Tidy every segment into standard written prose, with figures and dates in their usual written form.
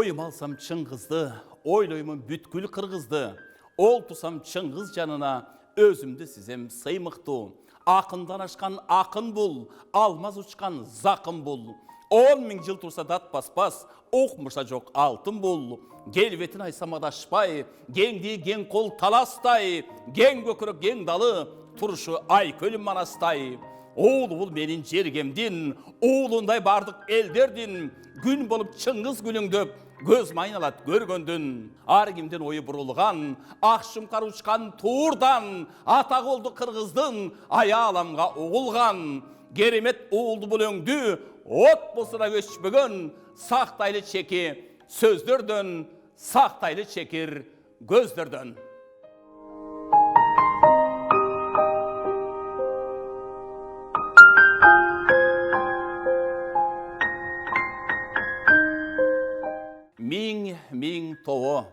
Ойым алсам Чыңғызды, ойлоймын бүткіл қырғызды. Ол тусам Чыңғыз жанына, өзімді сізем сыймықты. Ақындан ашқан ақын бұл, алмаз ұшқан зақын бұл. 10 мың жыл тұрса дат баспас, оқмыша жоқ алтын бұл. Келбетін айсамадашпай, геңді ген қол таластай, ген көкірі ген далы, тұрышы ай көлім манастай. Оğlu бұл менің жергемден, оğлундай бардық елдерден, күн болып Чыңғыз күліңдөп, көз майналат көргөндүн. Аргимден ойы бұрылған, ақшымқар ұшқан туырдан, атақ олды қырғыздың, аяламға оғылған. Керемет оğлды бұл өңді, от бұсыра көшпігін, сақтайлы чеке сөздерден, сақтайлы чекер көздерден. Миң тоғы,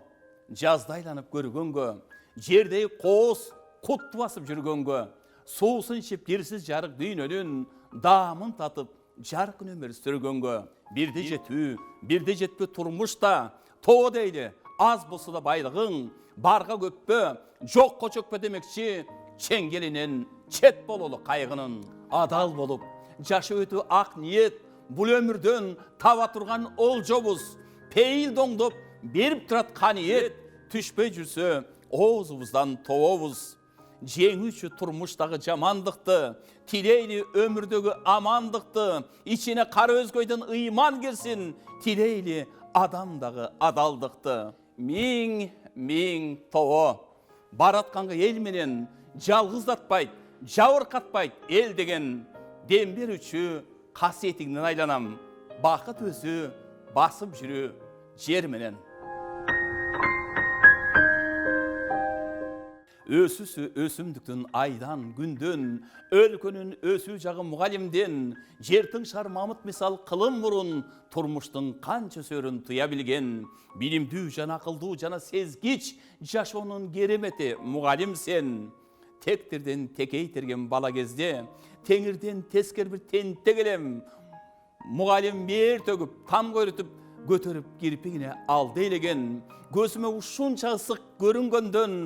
жаздайланып көргөнгө, жердей қос құтты басып жүргөнгө, сусын шеп дерсіз жарық дүйнөнүн дамын татып, жарқын өмір сүргөнгө, бірде жету, бірде жетпе тұрмышта, тоғы дейлі, аз болса да байлығың, барға көппе, жоққа чөкпе демекші, чеңгелінен чет бололы қайғының, адал болып, жашы өту ақ ниет, бұл өмірден таба тұрған ол жобыз, пейіл доңдып, беріп тұрат қаниет, түшпей жүрсе, оғызымыздан тоғыз. Жеңуші тұрмыштағы жамандықты, тилейлі өмірдегі амандықты, içine қар өзгөйден ыйман келсін, тилейлі адамдағы адалдықты. Миң тоғы, баратқанға ел менен, жалғыздатпайды, жауырқатпайды ел деген, дембер үші қасиетіңнен айланам, бақыт өзі басып жүрі жер менен. Өсісі өсімдіктің айдан, күнден, өлкөнің өсі жағы мұғалімден, жертің шар мамыт мисал қылым бұрын, тұрмыштың қанша сөрін тұя білген, білімді жана ақылды жана сезгіч, жашоның кереметі мұғалім сен. Тектерден текейтерген бала кезде, теңірден тескер бір тентте келем, мұғалім бер төгіп, там көрітіп, көтеріп кирпигіне алды елеген, көзіме ұшынша ысық көрінгөндөн,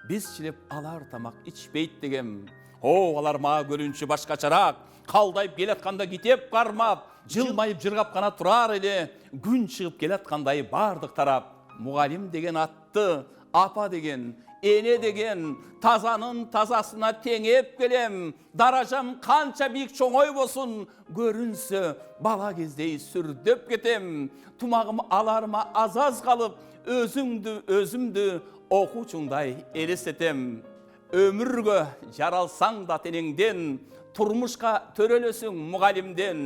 біз шілеп алар тамақ içпейт дегем. Алар ма көрінші башқачарақ, қалдайып келатқанда кетеп қармап, жылмайып жырғап қана тұрар еле, күн шығып келатқандай бардық тарап. Мұғалім деген атты, апа деген, ене деген, тазанын тазасына теңеп келем, даражам қанша биік чоңой болсын, көрінсі бала кездей сүрдеп кетем, тумағым аларыма азаз қалып, өзімді оқучыңдай елестетем. Өмірге жаралсаң да тенеңден, тұрмышқа төрелесің мұғалімден,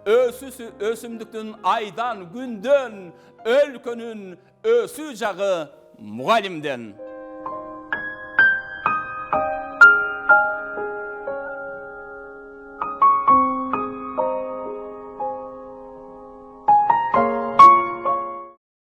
өсісі өсімдіктің айдан күнден, өлкөнің өсі жағы мұғалімден.